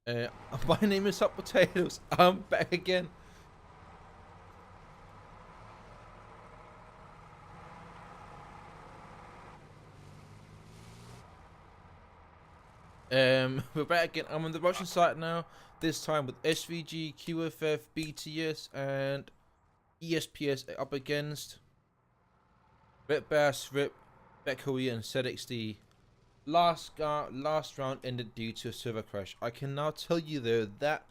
Uh, my name is Hot Potatoes. I'm back again. We're back again. I'm on the Russian side now. This time with SVG, QFF, BTS, and ESPS up against Red Bass, Rip, Bekoe, and ZXD. Last round ended due to a server crash. I can now tell you though that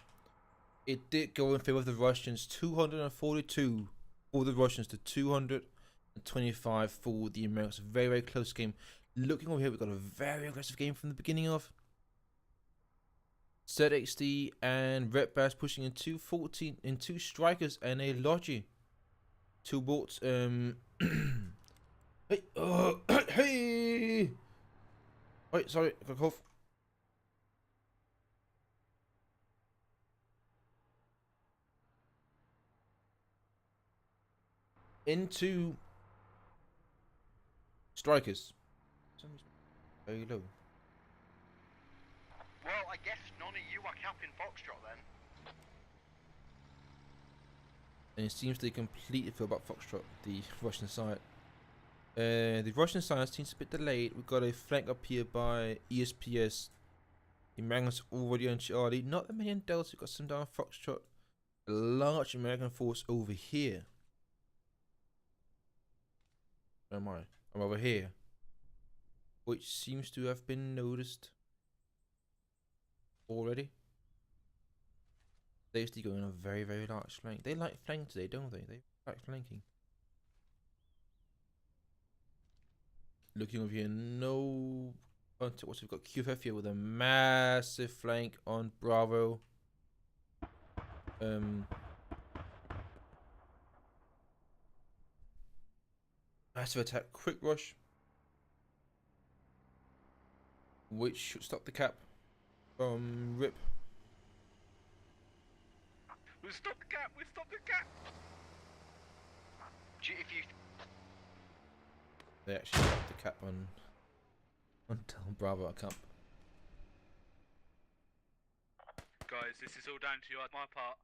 it did go in favor of the Russians. 242 for the Russians to 225 for the Americans. Very, very close game. Looking over here, we've got a very aggressive game from the beginning of. ZXD and Red Bass pushing in 214 in two strikers and a Logi towards hey hey wait, sorry, I got a cough. Into strikers. Very low. Well, I guess none of you are capping Foxtrot then. And it seems they completely feel about Foxtrot, the Russian side. The Russian side seems a bit delayed. We've got a flank up here by ESPS. The Americans already on Charlie. Not that many in Delta. We've got some down Foxtrot. A large American force over here. Where am I? I'm over here. Which seems to have been noticed already. They're still going on a very, very large flank. They like flank today, don't they? They like flanking. Looking over here, no contact. What's we've got QFF here with a massive flank on Bravo. Massive attack, quick rush, which should stop the cap from Rip. We stop the cap! We stop the cap! If you... They actually stopped the cap on Bravo. I can't. Guys, this is all down to you on my part.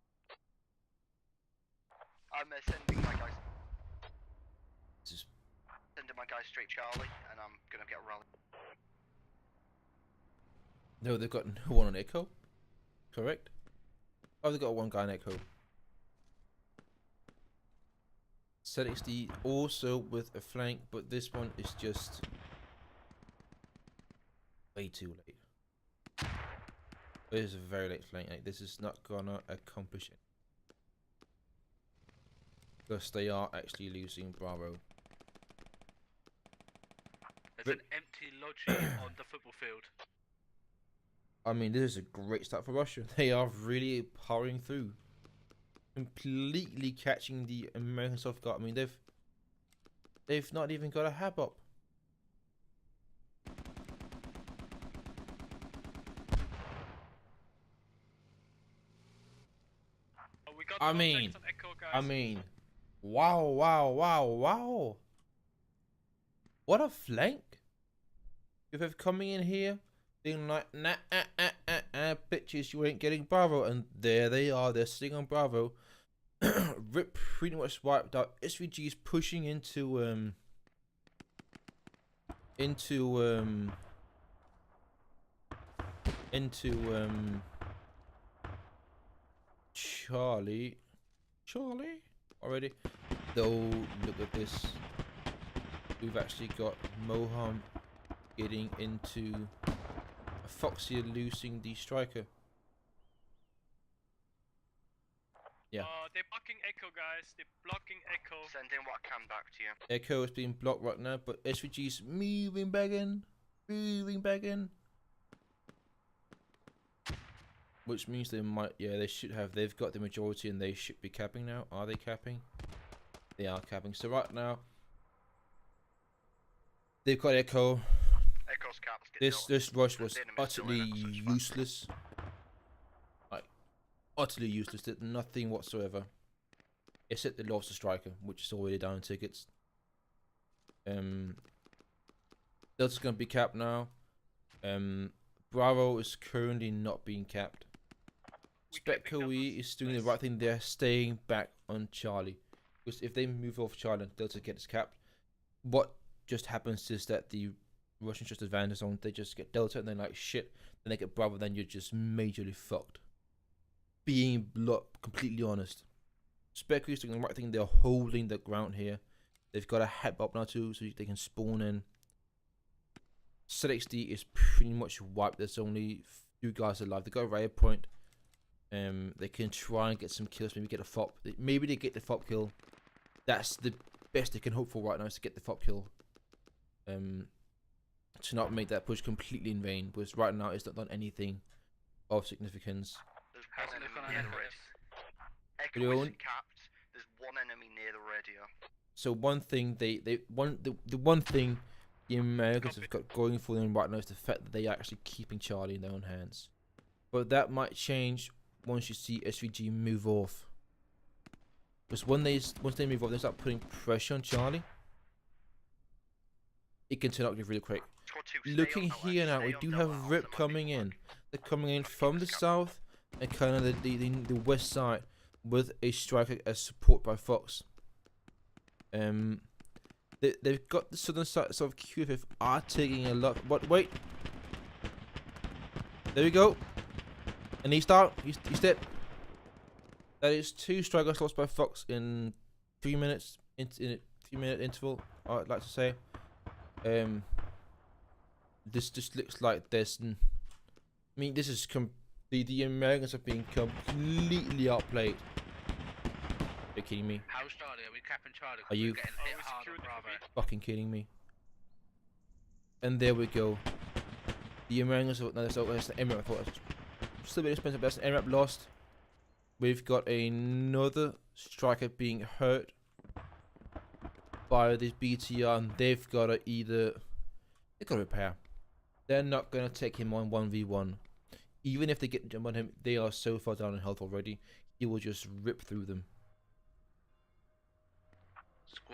I'm sending my guys... Just Sending my guys straight Charlie, and I'm gonna get a rally. no, they've got no one on Echo. Correct. Oh, they've got one guy on Echo. ZXD also with a flank, but this one is just way too late. It is a very late flank. Like, this is not gonna accomplish it. Because they are actually losing Bravo. There's an empty lodge on the football field. I mean, this is a great start for Russia. They are really powering through. Completely catching the American soft guard. I mean, they've not even got a hab up. Oh, we got I the mean, contact on Echo, guys. wow, wow, wow, wow. What a flank. If they're coming in here, being like, nah, bitches, you ain't getting Bravo. And there they are, they're sitting on Bravo. Rip pretty much wiped out. SVG is pushing into Charlie already. Though, look at this. We've actually got Moham getting into Foxy losing the striker. Yeah. They're blocking Echo, guys. They're blocking Echo. Sending what I can back to you. Echo is being blocked right now, but SVG's moving back in. Which means they might, yeah, they should have, they've got the majority and they should be capping now. Are they capping? They are capping. So right now, they've got Echo. Echo's caps. This rush was utterly useless. Like, utterly useless. Did nothing whatsoever. Except they lost the striker, which is already down in tickets. Delta's gonna be capped now. Bravo is currently not being capped. Spec Koei is doing the right thing. They're staying back on Charlie. Because if they move off Charlie and Delta gets capped, what just happens is that the Russians just advance on. They just get Delta and then like shit. Then they get Bravo. Then you're just majorly fucked. Being completely honest, Spec Koei is doing the right thing. They're holding the ground here. They've got a hat up now too, so they can spawn in. ZXD is pretty much wiped. There's only few guys alive. They got a riot point. They can try and get some kills. Maybe get a FOP. Maybe they get the FOP kill. That's the best they can hope for right now, is to get the FOP kill. To not make that push completely in vain, because right now it's not done anything of significance. There's one enemy near the radio. Echo Brilliant. isn't capped. There's one enemy near the radio. So one thing the one thing the Americans have got going for them right now is the fact that they are actually keeping Charlie in their own hands. But that might change once you see SVG move off. Because once they move off, they start putting pressure on Charlie. It can turn out really quick. Looking here now, we do have Rip coming in. They're coming in from the south and kind of the west side with a striker as support by Fox. They've got the southern side, so QFF are taking a lot. But wait, there we go. And he's down. He's dead. That is 2 strikers lost by Fox in 3 minutes. In a 3-minute interval, I'd like to say. This just looks like there's. I mean, this is the Americans have been completely outplayed. Are you kidding me? How's Charlie? Are we capping Charlie? Are you Getting hit hard on Bravo. fucking kidding me? And there we go. The Americans. No, that's the Emirate. I thought it was still a bit expensive. That's an Emirate lost. We've got another striker being hurt by this BTR, and they've got to repair. They're not gonna take him on 1v1. Even if they get jump on him, they are so far down in health already. He will just rip through them.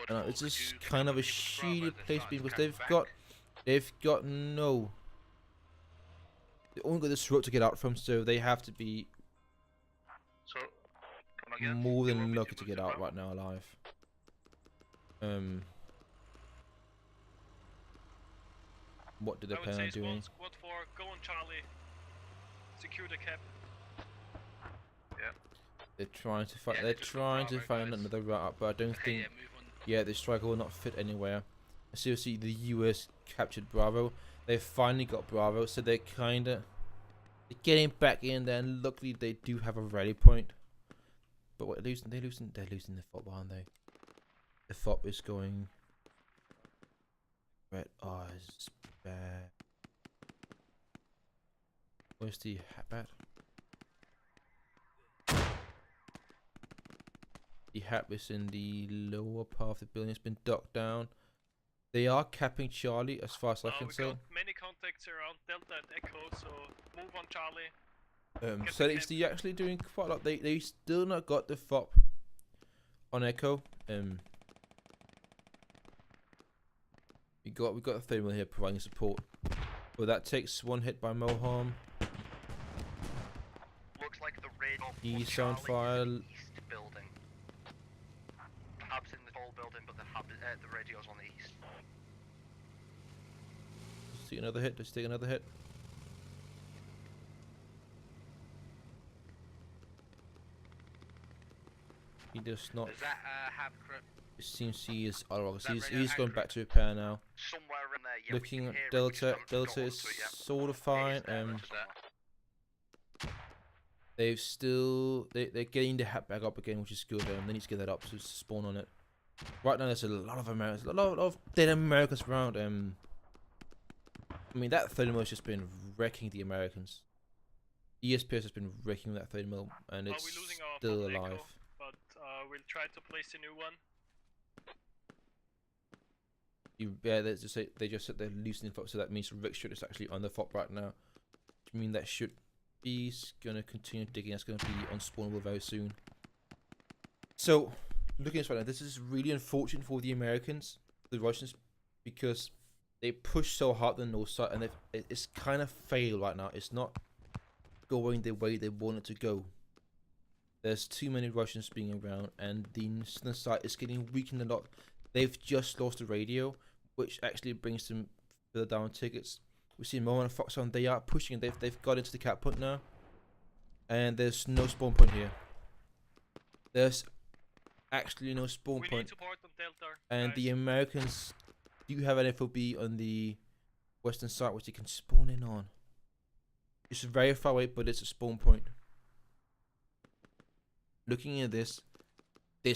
It's just kind of a shitty place because they've got no. They only got this road to get out from, so they have to be more than lucky to get out right now alive. What did they plan on doing? Squad 4, go on Charlie. Secure the cap. Yeah. They're trying to find. They're trying to find another route up, but I don't think. Yeah, the striker will not fit anywhere. Seriously, the US captured Bravo. They finally got Bravo, so they're kinda getting back in there. And luckily, they do have a rally point. But what they're losing the FOP, aren't they? The FOP is going. Red eyes bad. Where's the hat? The hat is in the lower part of the building. It's been docked down. They are capping Charlie as far as I can we tell. got many contacts around Delta and Echo, so move on Charlie. So it's actually doing quite a lot. They still not got the FOP on Echo. We got a thermal here providing support. But that takes 1 hit by Moharm. Looks like the raid He's on fire. East building. The hub's in the whole building, but the radio's on the east. Let's take another hit. Let's take another hit. He does not. Is that have grip? It seems he is. Oh, That he's radio going accurate? back to repair now. Somewhere in there, yeah. Looking at Delta. Delta is sort of fine. They've still they're getting the hat back up again, which is good. They need to get that up to spawn on it. Right now, there's a lot of Americans, a lot of dead Americans around. I mean, that 30mm has just been wrecking the Americans. ESPS has been wrecking that 30mm, and it's we're losing our still front alive. Echo, but we'll try to place a new one. Yeah, they just said they're loosening FOP, so that means Rick should is actually on the FOP right now. I mean, that should be gonna continue digging. That's gonna be unspawnable very soon. So, looking at this right now, this is really unfortunate for the Americans, the Russians, because they pushed so hard on the north side, and it's kind of failed right now. It's not going the way they want it to go. There's too many Russians being around, and the southern side is getting weakened a lot. They've just lost the radio, which actually brings them further down tickets. We see Mo and Fox on. They are pushing. They've got into the cap point now, and there's no spawn point here. There's actually no spawn We point, need support on Delta. and guys. the Americans do have an FOB on the western side, which they can spawn in on. It's very far away, but it's a spawn point. Looking at this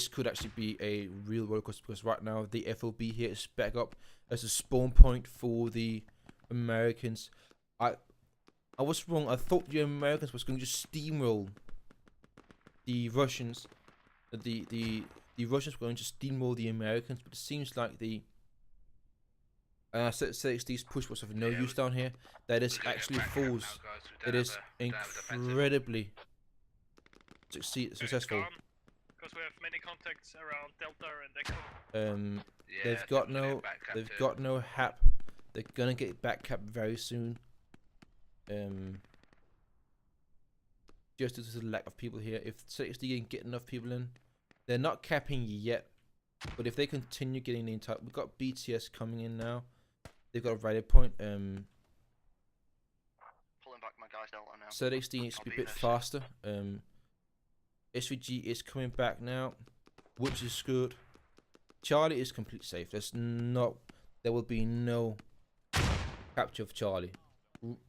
could actually be a real rollercoaster because right now the FOB here is back up as a spawn point for the Americans. I was wrong. I thought the Americans was going to just steamroll the Russians. The Russians were going to steamroll the Americans, but it seems like the 60's push was of no use down here. That is actually false. It is incredibly successful. Because we have many contacts around Delta and Echo. They've got no hap. They're gonna get back cap very soon. Just due to the lack of people here. If 60 can get enough people in, they're not capping yet. But if they continue getting the entire, we've got BTS coming in now. They've got a rally point. Pulling back my guys Delta now. 60 needs to be a bit faster. SVG is coming back now, which is good. Charlie is completely safe. There will be no capture of Charlie,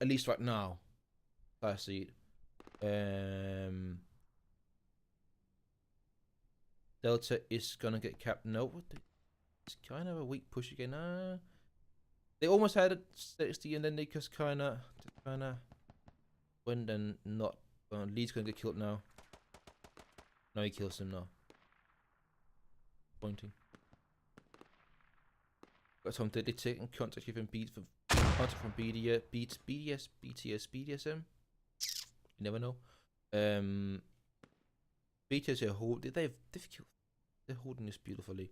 at least right now. I see it. Delta is gonna get capped. No, it's kind of a weak push again. They almost had it 60, and then they just kind of went and not. Lee's gonna get killed now. No, he kills him now. Pointing. Got some deadly taking contact from BDSM. You never know. BTS are holding. They're holding this beautifully.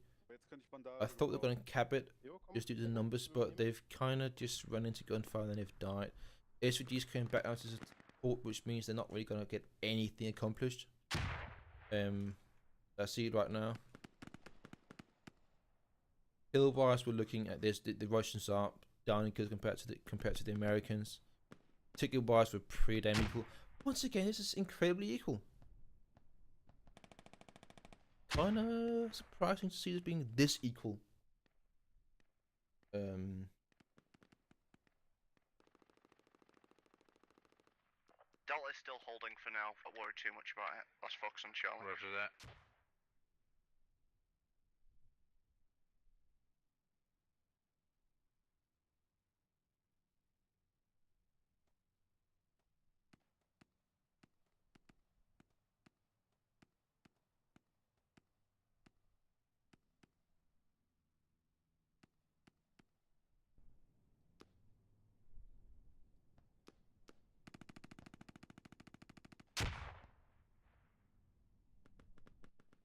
I thought they were gonna cap it just due to the numbers, but they've kind of just run into gunfire and then they've died. SVG's coming back out as a support, which means they're not really gonna get anything accomplished. I see it right now. Kill wise, we're looking at this. The Russians are down in kills compared to the Americans. Ticket wise, we're pretty damn equal. Once again, this is incredibly equal. Kinda surprising to see this being this equal. Delta is still holding for now, but worry too much about it. Let's focus on Charlie. Roger that.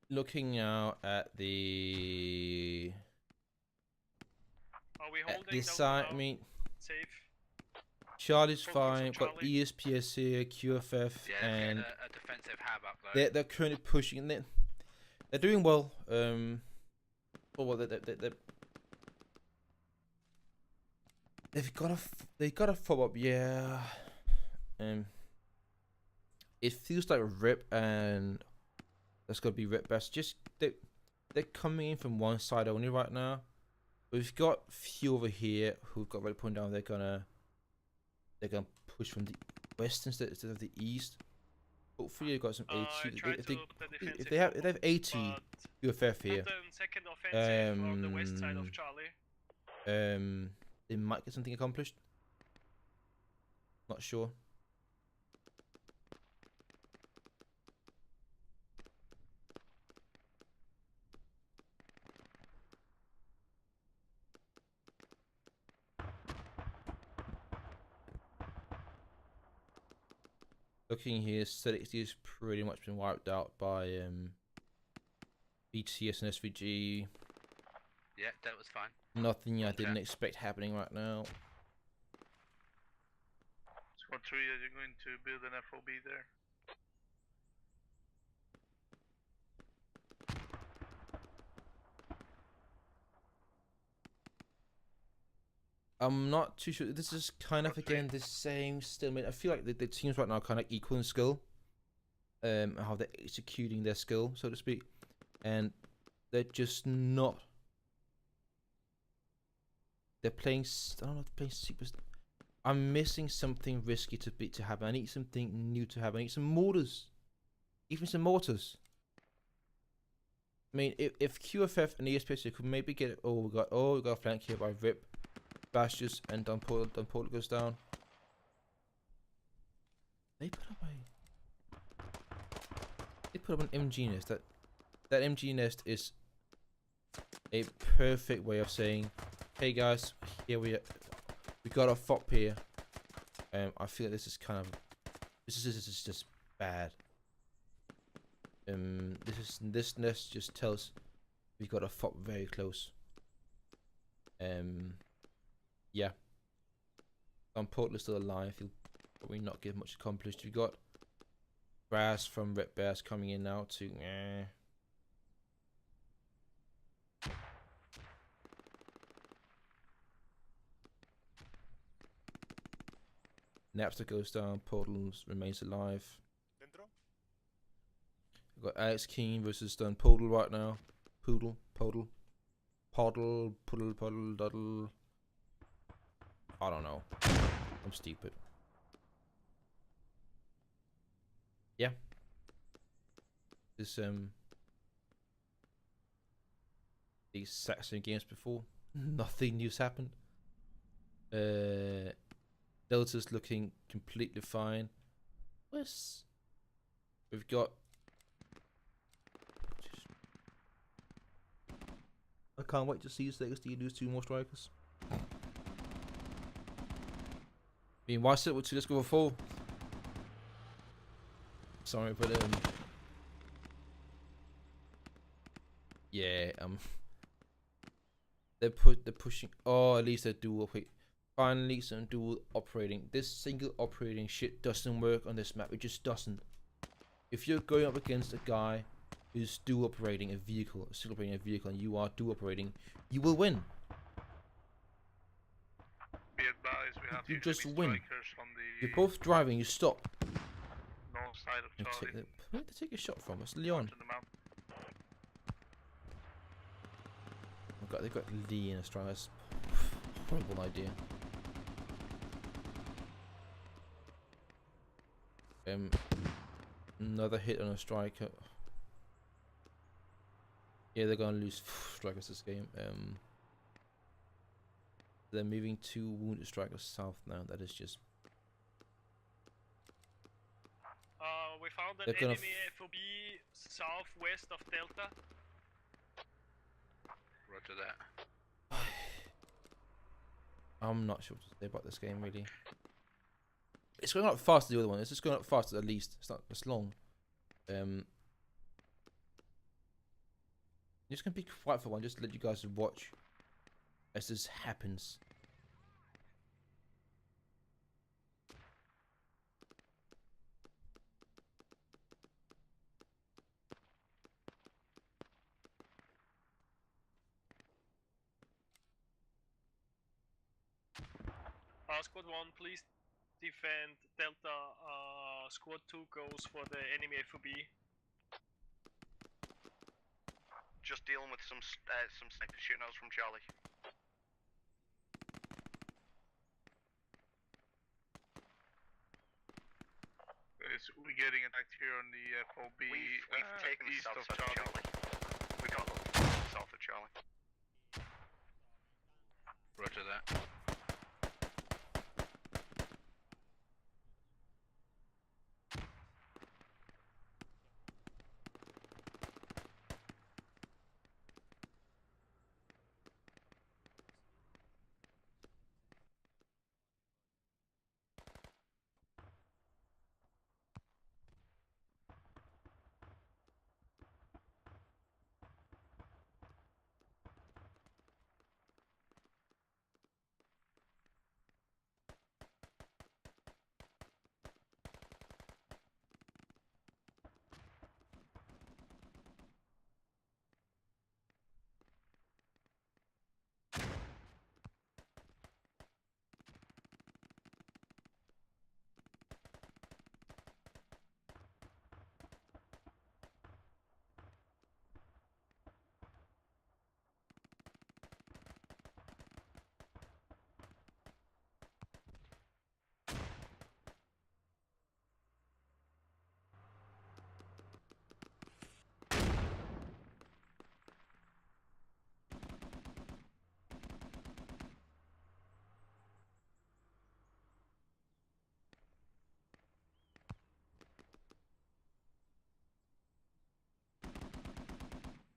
Looking now at the Are we holding this Delta side, I now? mean, Safe. Charlie's Focus on fine. We've got Charlie. ESPS here, QFF, Yeah, and a defensive hab up though. they're currently pushing. And they're doing well. They've got a follow up. Yeah. It feels like Rip and that's gonna be Rip best. Just they're coming in from one side only right now. We've got few over here who've got red point down. They're gonna push from the west instead of the east. Hopefully they've got some I AT. tried If to put the if defensive they have football, AT but UFF here, put them second offensive on the west side of Charlie. they might get something accomplished. Not sure. Looking here, 60 has pretty much been wiped out by BTS and SVG. Yeah, that was fine. Nothing I Okay. didn't expect happening right now. Squad 3, are you going to build an FOB there? I'm not too sure. This is kind of again the same stalemate. I feel like the teams right now are kind of equal in skill. How they're executing their skill, so to speak, and they're just not. They're playing. I don't know. They're playing super. I'm missing something risky to happen. I need something new to happen. I need some mortars, even some mortars. I mean, if QFF and ESPS could maybe get. We got a flank here by Rip, Bashes, and Don Portal goes down. They put up an MG nest. That MG nest is a perfect way of saying, hey guys, here we got a FOP here. I feel like this is kind of this is just bad. This nest just tells we got a FOP very close. Yeah. Portal is still alive. He'll probably not get much accomplished. We got Brass from Red Bears coming in now to Napster goes down, Portal remains alive. We've got Alex King versus Stone Portal right now. Poodle, Puddle. Doddle. I don't know. I'm stupid. Yeah. This these Saxon games before, nothing new's happened. Delta's looking completely fine. We've got. I can't wait to see Legacy lose 2 more strikers. I mean, why sit with 2? Let's go for 4. Sorry, but yeah, they're pushing. Oh, at least they're dual. Finally, some dual operating. This single operating shit doesn't work on this map. It just doesn't. If you're going up against a guy who's dual operating a vehicle, and you are dual operating, you will win. Be advised, we have You just win. strikers on the You're both driving. You stop. north side of Charlie. Where did they take a shot from? It's Leon. To the mountain. They've got Lee in a strike. That's a horrible idea. Another hit on a striker. Yeah, they're gonna lose strikers this game. They're moving 2 wounded strikers south now. That is just. We found an They're gonna enemy FOB southwest of Delta. Roger that. I'm not sure what to say about this game really. It's going up faster than the other one. It's just going up faster at least. It's not as long. I'm just gonna be quiet for one, just to let you guys watch as this happens. Squad 1, please defend Delta. Squad 2 goes for the enemy FOB. Just dealing with some sniper shooting at us from Charlie. We're getting attacked here on the FOB. We've taken east south of side Charlie. of Charlie. We got south of Charlie. Roger that.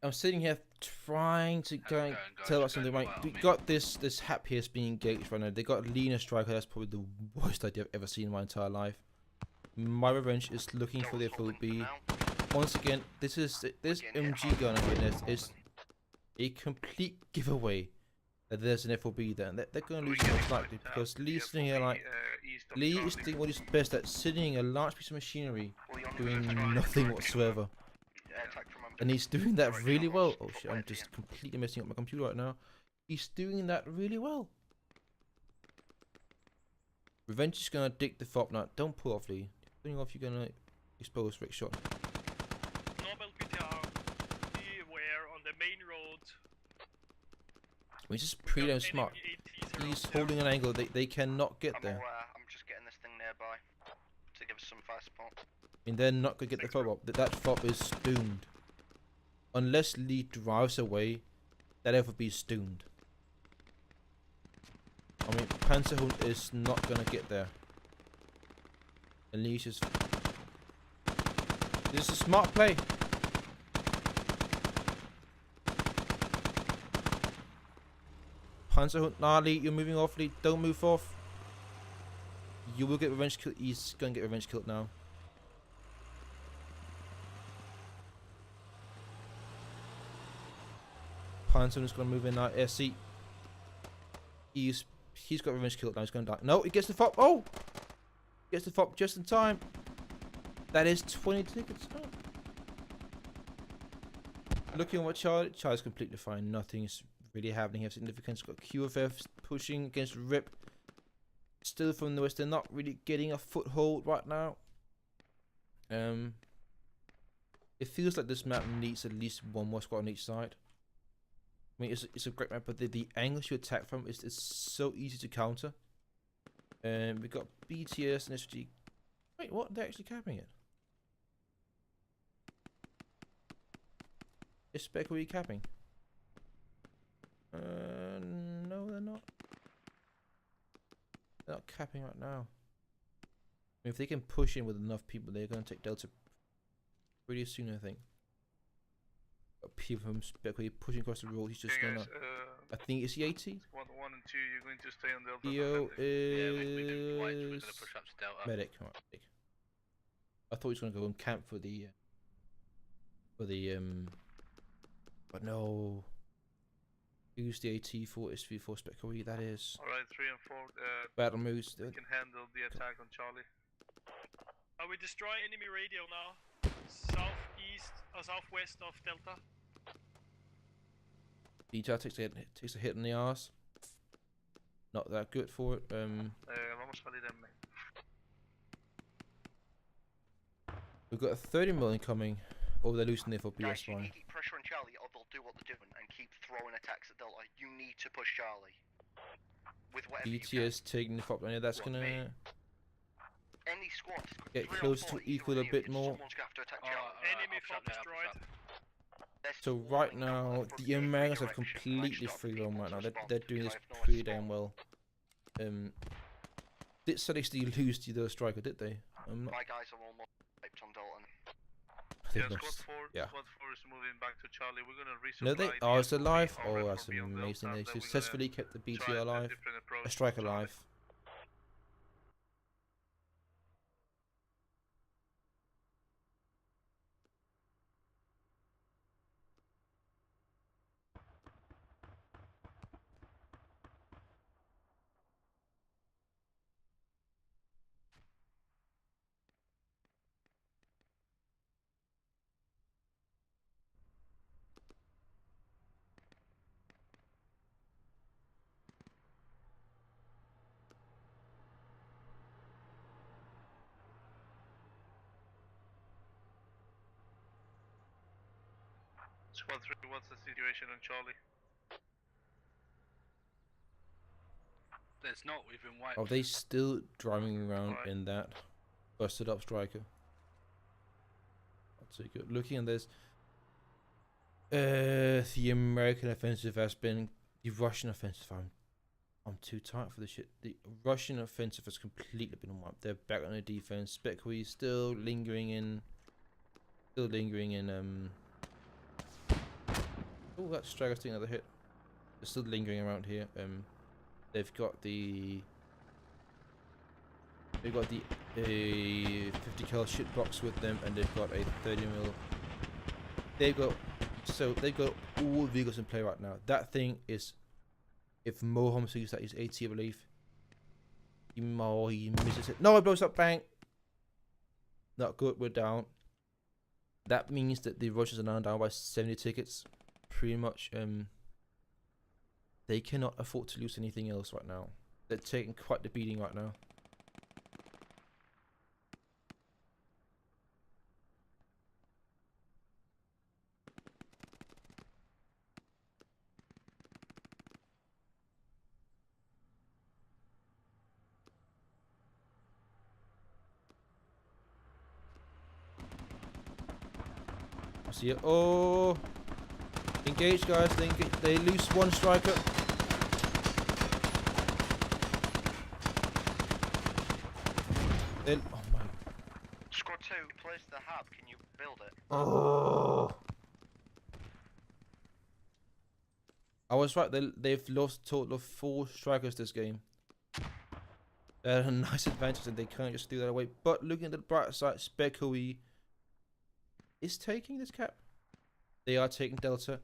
I'm sitting here trying to go and tell us something. Right, we got this Hap here being engaged right now. They got Lena Striker. That's probably the worst idea I've ever seen in my entire life. My revenge is looking for the FOB. Once again, this MG gun here is a complete giveaway that there's an FOB there, and they're going to lose most likely because Lee's sitting here like Lee is doing what he's best at, sitting a large piece of machinery doing nothing whatsoever. And he's doing that really well. Oh shit, I'm just completely messing up my computer right now. He's doing that really well. Revenge is gonna dig the fob now. Don't pull off, Lee. Pulling off, you're gonna expose Rick shot. Normal BTR, be aware on the main road. He's just pretty damn smart. He's holding an angle. They cannot get there. I'm just getting this thing nearby to give us some fire support. And they're not gonna get the fob up. That fob is doomed. Unless Lee drives away, that FOB is doomed. I mean, Panzerhund is not gonna get there. And Lee's just... This is a smart play. Panzerhund, nah Lee, you're moving off, Lee. Don't move off. You will get revenge kill. He's gonna get revenge killed now. Panzerhund is gonna move in now. SC. He's got revenge killed now. He's gonna die. No, he gets the fob. Oh! Gets the fob just in time. That is 20 tickets. Oh. Looking at what Charlie's completely fine. Nothing's really happening here. Significance. Got QFF pushing against Rip. Still from the west. They're not really getting a foothold right now. It feels like this map needs at least one more squad on each side. I mean, it's a great map, but the angles you attack from is so easy to counter. And we got BTS and SG. Wait, what? They're actually capping it. Is Spec really capping? No, they're not. They're not capping right now. I mean, if they can push in with enough people, they're going to take Delta pretty soon, I think. Got people from Spec pushing across the road. He's just gonna. I think it's the 80. 1 and 2, you're going to stay on Delta. EO we're gonna is push up to Delta. medic. Right, medic. I thought he was gonna go and camp for the but no. Use the AT for SV4 Spec. That is. Alright, 3 and 4. Battle moves. We can handle the attack on Charlie. We destroy enemy radio now. Southeast or southwest of Delta. BTR takes a hit in the arse. Not that good for it. Vamos a salir en me. We've got a 30 million coming. Oh, they're losing there for Guys, BS1. you need to keep pressure on Charlie or they'll do what they're doing and keep throwing attacks at Delta. You need to push Charlie. With whatever you can. BTS taking the top lane. That's gonna Any squad. get close to equal a bit more. Someone's gonna have to attack Charlie. Enemy fob destroyed. So right now, the Americans have completely free roam right now. They're doing this pretty damn well. Did Celeste lose to the striker, did they? My guys are almost wiped on Dalton. They Yeah, lost. squad 4 is moving back to Charlie. We're gonna resupply. No, they the are it's FOB alive. or Oh, FOB that's on Delta, amazing. They and then we're successfully kept the gonna BT try a alive. different approach A striker to Charlie. alive. Squad 3, what's the situation on Charlie? There's not. We've been wiped. Are they still driving around Right. in that busted up striker? That's a good. Looking at this, the American offensive has been the Russian offensive. I'm too tight for this shit. The Russian offensive has completely been wiped. They're back on the defense. Specquy still lingering in Oh, that Striker's taking another hit. They're still lingering around here. They've got the 50 cal shit box with them, and they've got a 30 mil. They've got all vehicles in play right now. That thing is, if Moham sees that, he's 80, I believe. He misses it. No, it blows up. Bang. Not good. We're down. That means that the Russians are now down by 70 tickets. Pretty much. They cannot afford to lose anything else right now. They're taking quite the beating right now. I see it. Oh, engage, guys. They lose one striker. Oh my. Squad 2, place the hub. Can you build it? Oh. I was right. They've lost a total of 4 strikers this game. They had a nice advantage, and they can't just do that away. But looking at the bright side, Spekoe is taking this cap. They are taking Delta.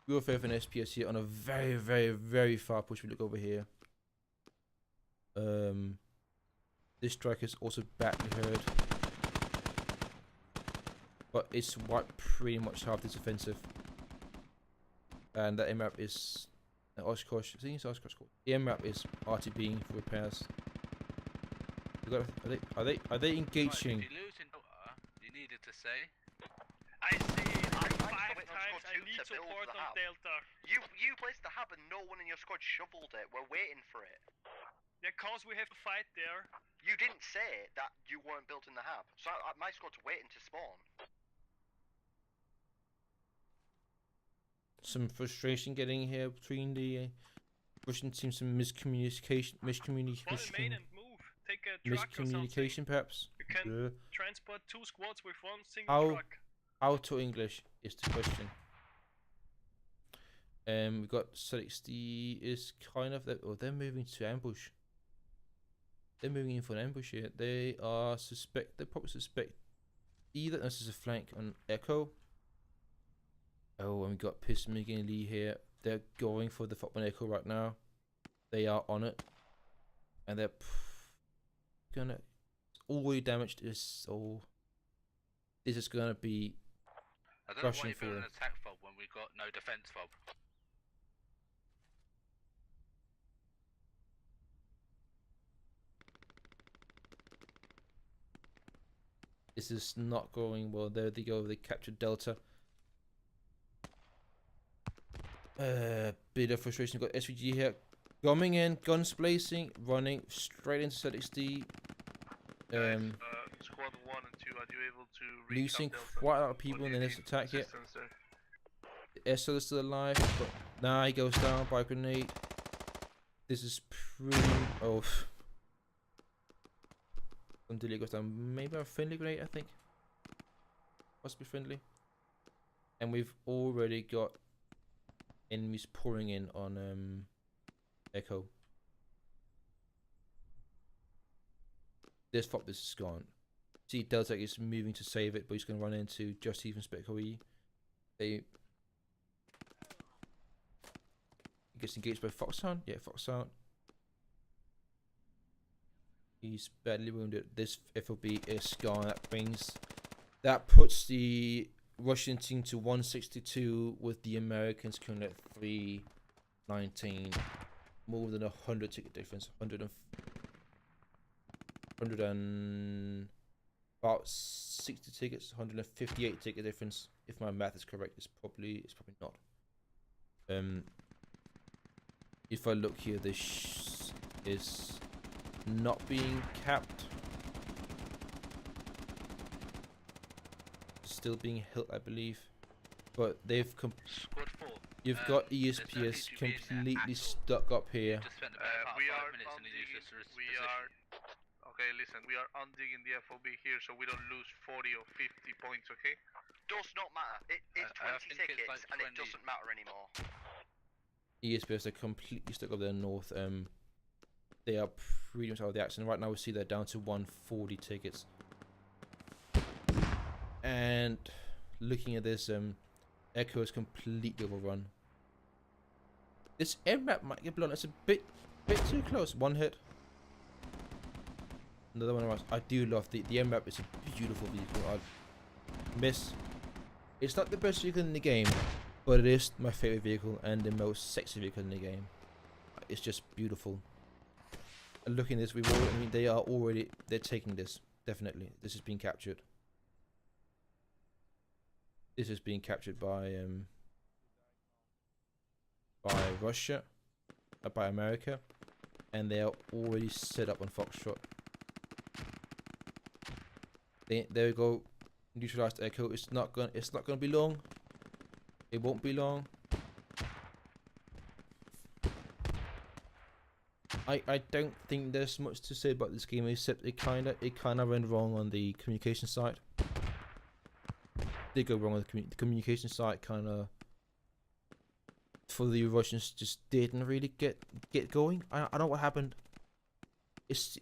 UFF and SPS here on a very, very, very far push. We look over here. This strike is also badly hurt, but it's wiped pretty much half this offensive. And that MRAP is Oshkosh. I think it's Oshkosh. The MRAP is RTBing for repairs. Are they engaging? If you lose in Delta, you needed to say. I see. I 5 went on times. squad I 2 need to build support the on hub. Delta. You placed the hub and no one in your squad shoveled it. We're waiting for it. Yeah, cause we have to fight there. You didn't say that you weren't building the hub, so my squad's waiting to spawn. Some frustration getting here between the Russian teams. Some miscommunication. Fall in main and move. Take a truck or something. Miscommunication, perhaps. You can transport 2 squads with 1 single truck. How to English is the question. We got 60 is kind of that. Oh, they're moving to ambush. They're moving in for an ambush here. They are suspect. They probably suspect either this is a flank on Echo. Oh, and we got Piston and Lee here. They're going for the Fopman Echo right now. They are on it, and they're gonna. All we damaged is so. This is gonna be. I don't know why Russian you built an for- attack fob when we got no defense fob. This is not going well. There they go. They captured Delta. Bit of frustration. Got SVG here. Coming in, guns blazing, running straight into ZXD. Squad 1 and 2, are you able to Losing quite a lot of people in this attack here. The SL is still alive, but now he goes down by a grenade. This is pretty. Oh. Until he goes down. Maybe a friendly grenade, I think. Must be friendly. And we've already got enemies pouring in on Echo. This is gone. See, Delta is moving to save it, but he's going to run into Just Even Spekoe. He gets engaged by Foxhound. Yeah, Foxhound. He's badly wounded. This FOB is gone. That puts the Russian team to 162 with the Americans currently at 319. More than 100 ticket difference. 100 and about 60 tickets. 158 ticket difference. If my math is correct, it's probably not. If I look here, this is not being capped. Still being held, I believe. But they've Squad 4. you've got ESPS completely stuck up here. Just spent about We 5 are minutes in a undigging. useless position. We are. Okay, listen. We are undigging the FOB here, so we don't lose 40 or 50 points. Okay. does not matter. It's I 20 think it's tickets like and it 20. doesn't matter anymore. ESPS are completely stuck up there north. They are pretty much out of the action right now. We see they're down to 140 tickets. And looking at this, Echo is completely overrun. This map might get blown. It's a bit too close. One hit. Another one. I do love the map. It's a beautiful vehicle. I miss. It's not the best vehicle in the game, but it is my favorite vehicle and the most sexy vehicle in the game. It's just beautiful. And looking at this, they're taking this. Definitely, this is being captured. This is being captured by Russia, by America, and they are already set up on Foxtrot. There we go. Neutralized Echo. It's not gonna be long. It won't be long. I don't think there's much to say about this game except it kinda went wrong on the communication side. Did go wrong on the communication side. Kinda for the Russians just didn't really get going. I don't know what happened.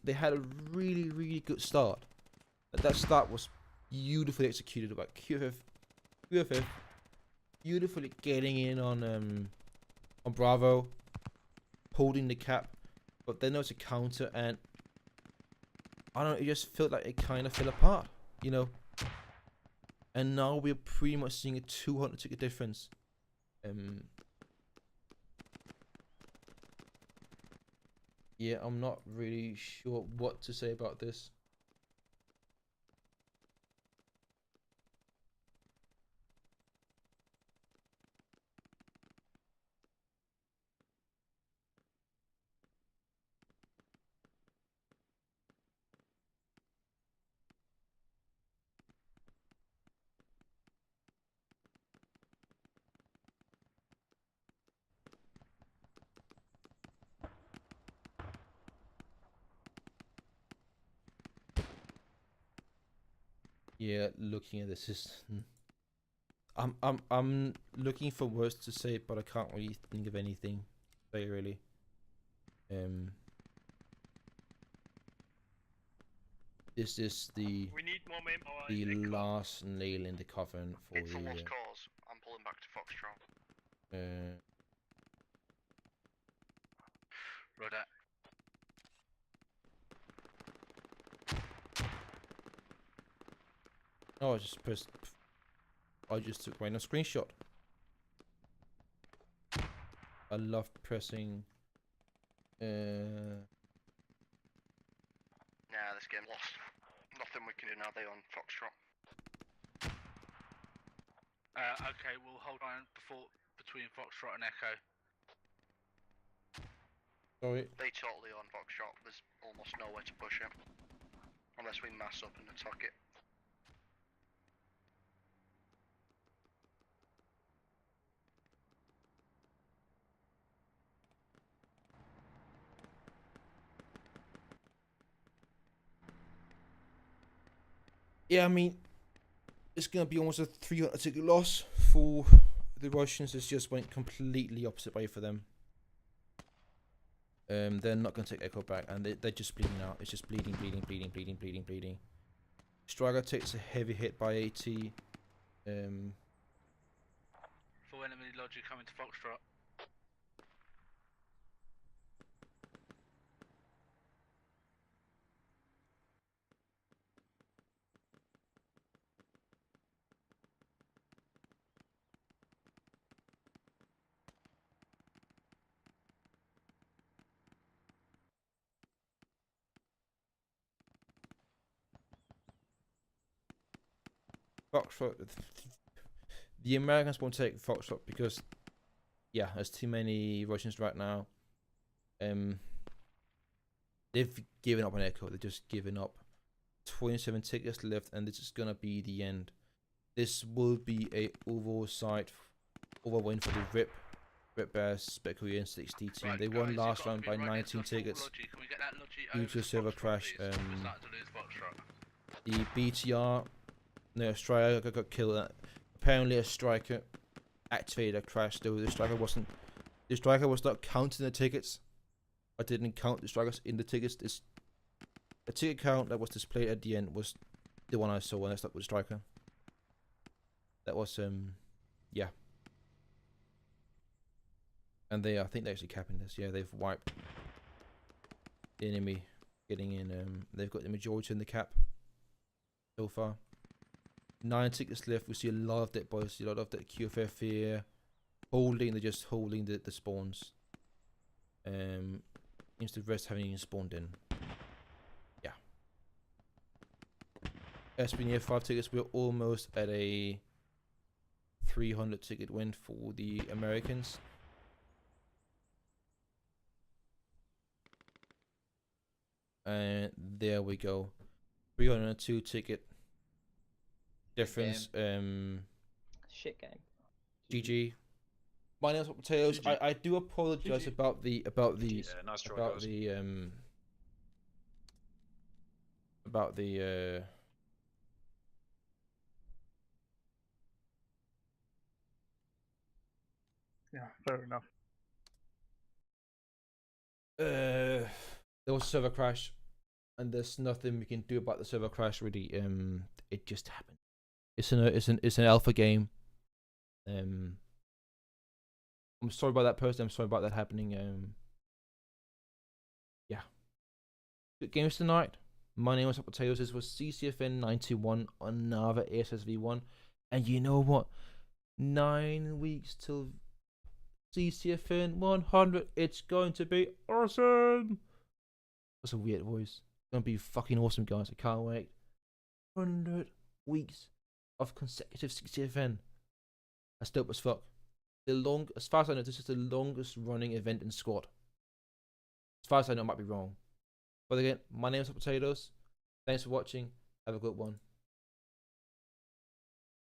They had a really good start. That start was beautifully executed by QFF, beautifully getting in on Bravo, holding the cap, but then there was a counter and I don't know, it just felt like it kind of fell apart, you know. And now we're pretty much seeing a 200 ticket difference. Yeah, I'm not really sure what to say about this. Yeah, looking at this is I'm looking for words to say, but I can't really think of anything. Say really. This is the We need more manpower. last nail in the coffin for It's a the lost cause. I'm pulling back to Foxtrot. Roger. Oh, I just took random screenshot. I love pressing. Nah, this game lost. Nothing we can do now. They on Foxtrot. Okay, we'll hold on between Foxtrot and Echo. Sorry. They totally on Foxtrot. There's almost nowhere to push it unless we mass up and attack it. Yeah, I mean, it's gonna be almost a 300 ticket loss for the Russians. It just went completely opposite way for them. They're not gonna take Echo back, and they're just bleeding out. It's just bleeding. Striker takes a heavy hit by AT. Full enemy logic coming to Foxtrot. Foxtrot. The Americans won't take Foxtrot because, yeah, there's too many Russians right now. They've given up on Echo. They're just given up. 27 tickets left, and this is gonna be the end. This will be a overall win for the Rip Bears Speculator 60 team. Right, they won guys, last you've round got to by be right 19 next to full tickets. logic. Can we get that logic Due over to a server Foxtrot, crash, please? We're starting to lose Foxtrot. The BTR, no, Australia got killed. apparently a striker activated a crash. Though the striker was not counting the tickets. I didn't count the strikers in the tickets. The ticket count that was displayed at the end was the one I saw when I stopped with the striker. That was yeah. And I think they're actually capping this. Yeah, they've wiped the enemy getting in. They've got the majority in the cap so far. 9 tickets left. We see a lot of dead boys. A lot of that QFF here. They're just holding the spawns. Seems the rest haven't even spawned in. Yeah. As we near 5 tickets, we're almost at a 300 ticket win for the Americans. And there we go. 302 ticket difference. Shit game. GG. My name's Potatoes. GG. I do apologize GG. about the Yeah, nice try, about guys. the Yeah, fair enough. there was a server crash, and there's nothing we can do about the server crash. Really, it just happened. It's an alpha game. I'm sorry about that person. I'm sorry about that happening. Yeah. Good games tonight. My name was Potatoes. This was CCFN 91 on another ASSV1, and you know what? 9 weeks till CCFN 100. It's going to be awesome. That's a weird voice. It's gonna be fucking awesome, guys. I can't wait. 100 weeks of consecutive CCFN. That's dope as fuck. As far as I know, this is the longest running event in squad. As far as I know, I might be wrong. But again, my name is Potatoes. Thanks for watching. Have a good one.